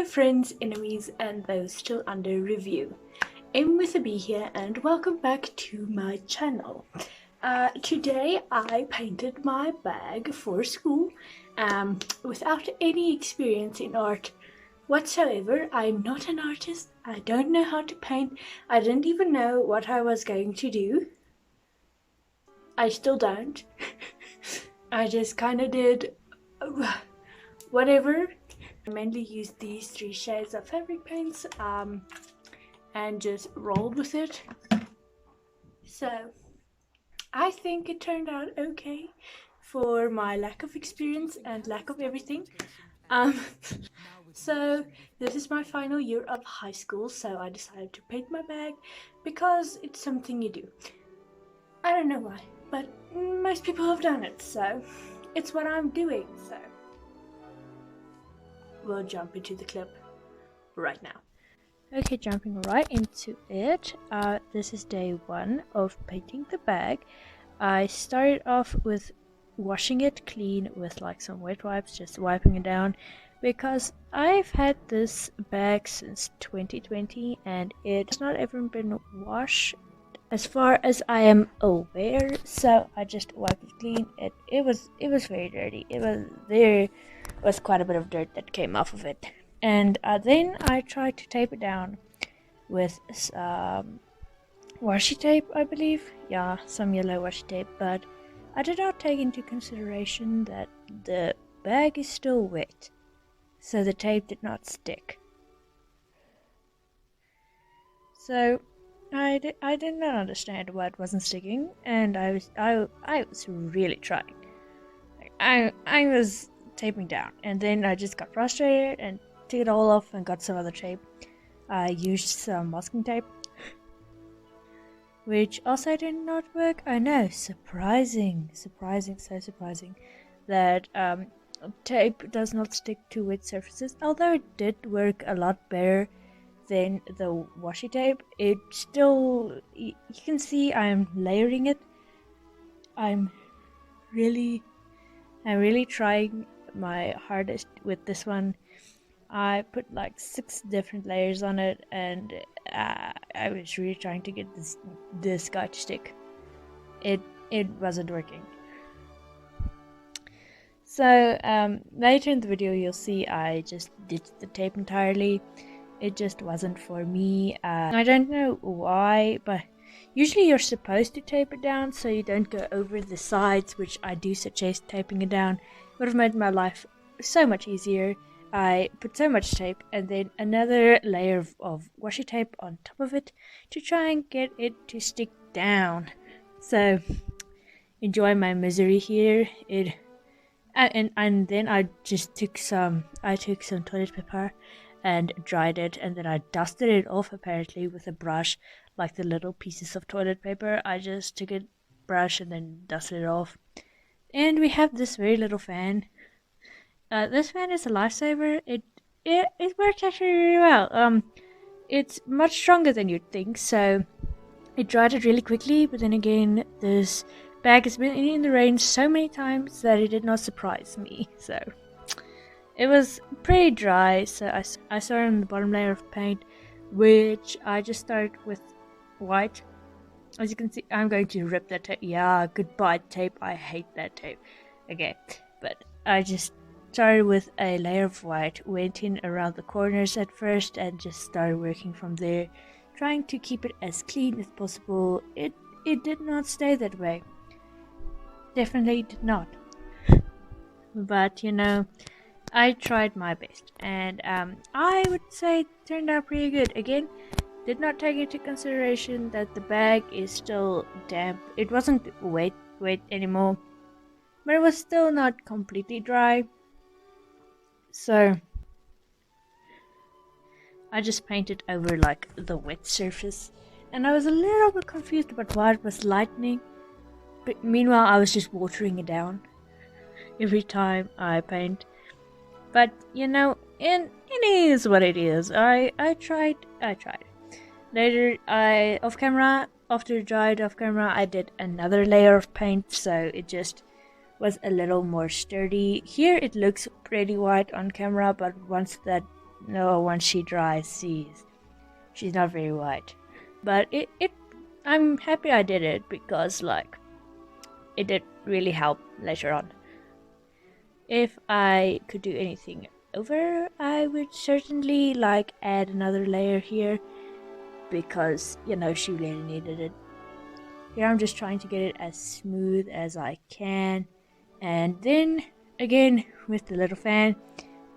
Hello friends, enemies and those still under review. I'm with a B here and welcome back to my channel. Today I painted my bag for school without any experience in art whatsoever. I'm not an artist, I don't know how to paint, I didn't even know what I was going to do. I still don't. I just kind of did whatever. I mainly used these 3 shades of fabric paints and just rolled with it. So I think it turned out okay for my lack of experience and lack of everything. So this is my final year of high school, so I decided to paint my bag because it's something you do. I don't know why, but most people have done it, so it's what I'm doing. So we'll jump into the clip right now. Okay, jumping right into it. This is day 1 of painting the bag. I started off with washing it clean with like some wet wipes, just wiping it down, because I've had this bag since 2020 and it's not even been washed as far as I am aware, so I just wiped it clean. It was very dirty. There was quite a bit of dirt that came off of it, and then I tried to tape it down with washi tape, I believe. Yeah, some yellow washi tape, but I did not take into consideration that the bag is still wet, so the tape did not stick. So I did not understand why it wasn't sticking, and I was really trying. I was taping down, and then I just got frustrated and took it all off and got some other tape. I used some masking tape, which also did not work. I know, surprising, so surprising that tape does not stick to wet surfaces. Although it did work a lot better than the washi tape, it still, you can see I'm layering it. I'm really trying my hardest with this one. I put like 6 different layers on it, and I was really trying to get this guy to stick. It wasn't working. So later in the video you'll see I just ditched the tape entirely. It just wasn't for me. I don't know why, but usually you're supposed to tape it down so you don't go over the sides, which I do suggest taping it down. It would have made my life so much easier. I put so much tape and then another layer of washi tape on top of it to try and get it to stick down. So enjoy my misery here. And then I just took some toilet paper and dried it, and then I dusted it off apparently with a brush, like the little pieces of toilet paper. I just took a brush and then dusted it off. And we have this very little fan. This fan is a lifesaver. It works actually really well. It's much stronger than you'd think, so it dried it really quickly. But then again, this bag has been in the rain so many times that it did not surprise me. So it was pretty dry. So I started on the bottom layer of paint, which I just started with white. As you can see, I'm going to rip that tape. Yeah, goodbye tape. I hate that tape. Okay, but I just started with a layer of white, went in around the corners at first, and just started working from there, trying to keep it as clean as possible. It did not stay that way. Definitely did not. But you know, I tried my best, and I would say it turned out pretty good. Again, did not take into consideration that the bag is still damp. It wasn't wet anymore, but it was still not completely dry. So I just painted over like the wet surface, and I was a little bit confused about why it was lightening, but meanwhile I was just watering it down every time I paint. But you know, it is what it is. I tried. Later, after it dried off camera, I did another layer of paint, so it just was a little more sturdy. Here it looks pretty white on camera, but once that no, once she dries, she's not very white. But I'm happy I did it because like it did really help later on. If I could do anything over, I would certainly like add another layer here because, you know, she really needed it. Here I'm just trying to get it as smooth as I can, and then again with the little fan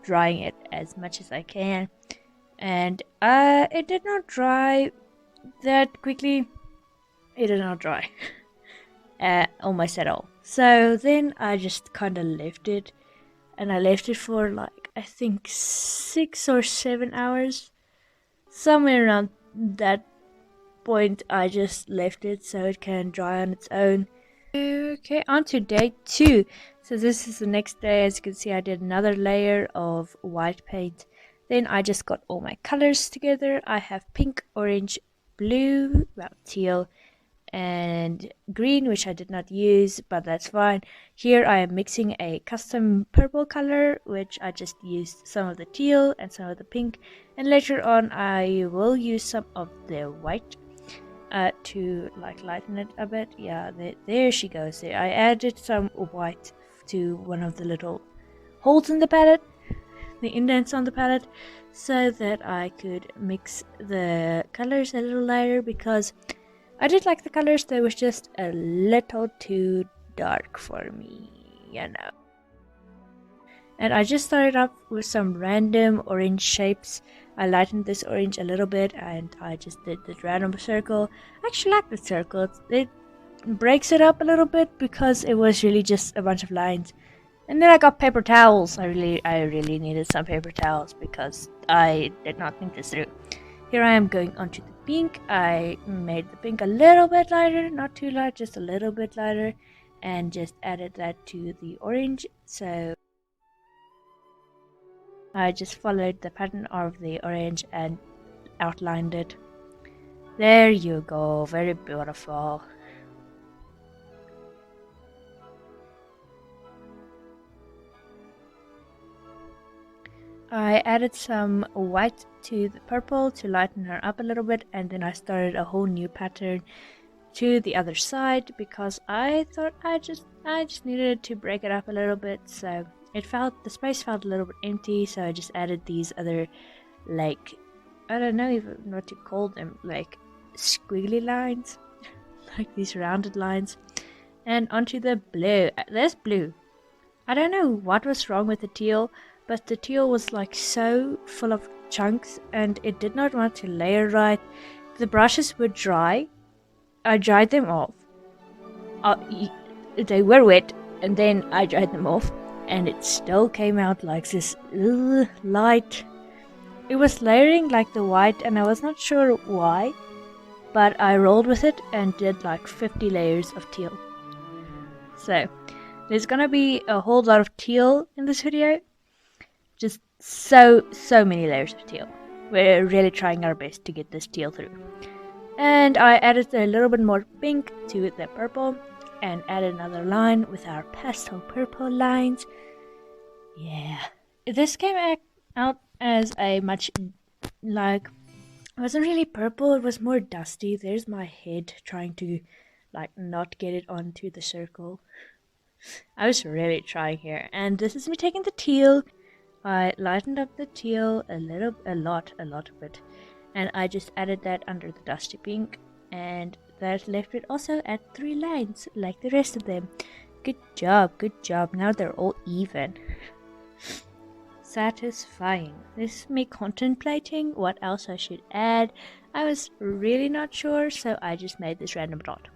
drying it as much as I can. And it did not dry that quickly. It did not dry almost at all. So then I just kind of left it, and I left it for like I think 6 or 7 hours, somewhere around that point. I just left it so it can dry on its own. Okay, on to day 2. So this is the next day. As you can see, I did another layer of white paint. Then I just got all my colors together. I have pink, orange, blue, well, teal, and green, which I did not use, but that's fine. Here I am mixing a custom purple color, which I just used some of the teal and some of the pink, and later on I will use some of the white to like lighten it a bit. Yeah, there she goes. There, I added some white to one of the little holes in the palette, the indents on the palette, so that I could mix the colors a little lighter, because I did like the colors. They was just a little too dark for me, you know. And I just started off with some random orange shapes. I lightened this orange a little bit, and I just did this random circle. I actually like the circle. It breaks it up a little bit because it was really just a bunch of lines. And then I got paper towels. I really needed some paper towels because I did not think this through. Here I am going onto the pink. I made the pink a little bit lighter, not too light, just a little bit lighter, and just added that to the orange. So I just followed the pattern of the orange and outlined it. There you go, very beautiful. I added some white to the purple to lighten her up a little bit, and then I started a whole new pattern to the other side because I thought I just needed to break it up a little bit. So the space felt a little bit empty, so I just added these other, like, I don't know even what to call them, like squiggly lines, like these rounded lines. And onto the blue. There's blue. I don't know what was wrong with the teal, but the teal was like so full of chunks and it did not want to layer right. The brushes were dry. I dried them off. They were wet, and then I dried them off, and it still came out like this light. It was layering like the white, and I was not sure why, but I rolled with it and did like 50 layers of teal. So there's gonna be a whole lot of teal in this video. Just so many layers of teal. We're really trying our best to get this teal through. And I added a little bit more pink to the purple and added another line with our pastel purple lines. Yeah. This came out as a much, like, it wasn't really purple, it was more dusty. There's my head trying to like not get it onto the circle. I was really trying here. And this is me taking the teal. I lightened up the teal a lot of it, and I just added that under the dusty pink, and that left it also at 3 lines like the rest of them. Good job. Now they're all even. Satisfying. This is me contemplating what else I should add. I was really not sure, so I just made this random dot,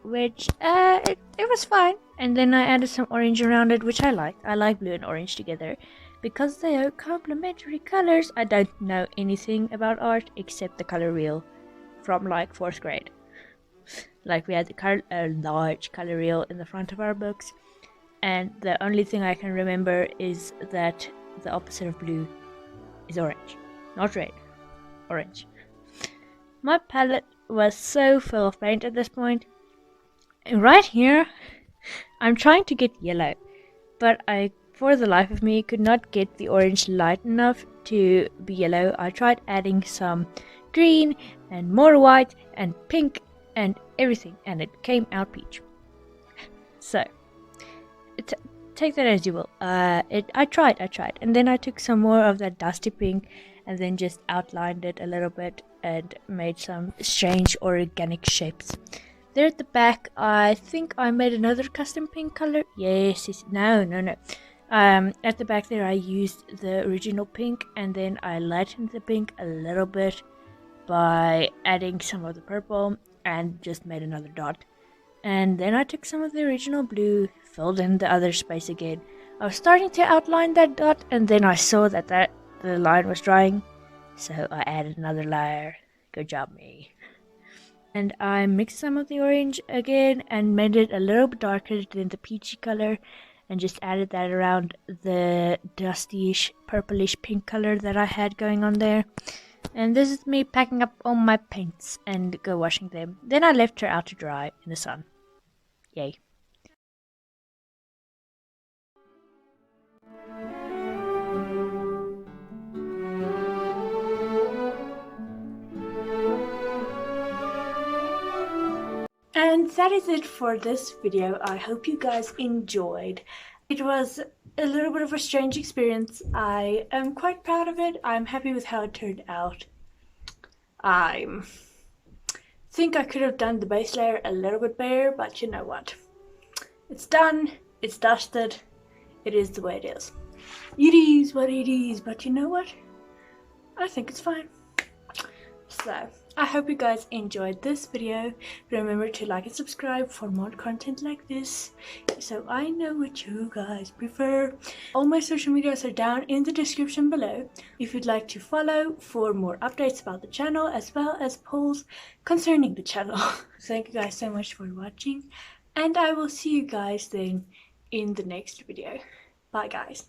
which it was fine. And then I added some orange around it, which I liked. I like blue and orange together because they are complementary colors. I don't know anything about art except the color wheel from like 4th grade. Like we had a large color wheel in the front of our books, and the only thing I can remember is that the opposite of blue is orange, not red, orange. My palette was so full of paint at this point. And right here, I'm trying to get yellow, but I for the life of me, could not get the orange light enough to be yellow. I tried adding some green and more white and pink and everything, and it came out peach. So take that as you will. I tried, and then I took some more of that dusty pink and then just outlined it a little bit and made some strange organic shapes. There at the back, I think I made another custom pink color. Yes, no. At the back there, I used the original pink, and then I lightened the pink a little bit by adding some of the purple and just made another dot. And then I took some of the original blue, filled in the other space again. I was starting to outline that dot, and then I saw that the line was drying, so I added another layer. Good job, me. And I mixed some of the orange again and made it a little bit darker than the peachy color, and just added that around the dustyish purplish pink color that I had going on there. And this is me packing up all my paints and go washing them. Then I left her out to dry in the sun. Yay. And that is it for this video. I hope you guys enjoyed. It was a little bit of a strange experience. I am quite proud of it. I'm happy with how it turned out. I think I could have done the base layer a little bit better, but you know what? It's done, it's dusted, it is the way it is. It is what it is, but you know what? I think it's fine. So, I hope you guys enjoyed this video. Remember to like and subscribe for more content like this, so I know what you guys prefer. All my social medias are down in the description below if you'd like to follow for more updates about the channel, as well as polls concerning the channel. Thank you guys so much for watching, and I will see you guys then in the next video. Bye guys.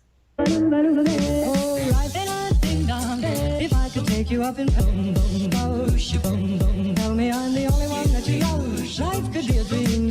If I could take you up in boom, boom, boom, boom, boom, tell me I'm the only one that you love. Life could be a dream.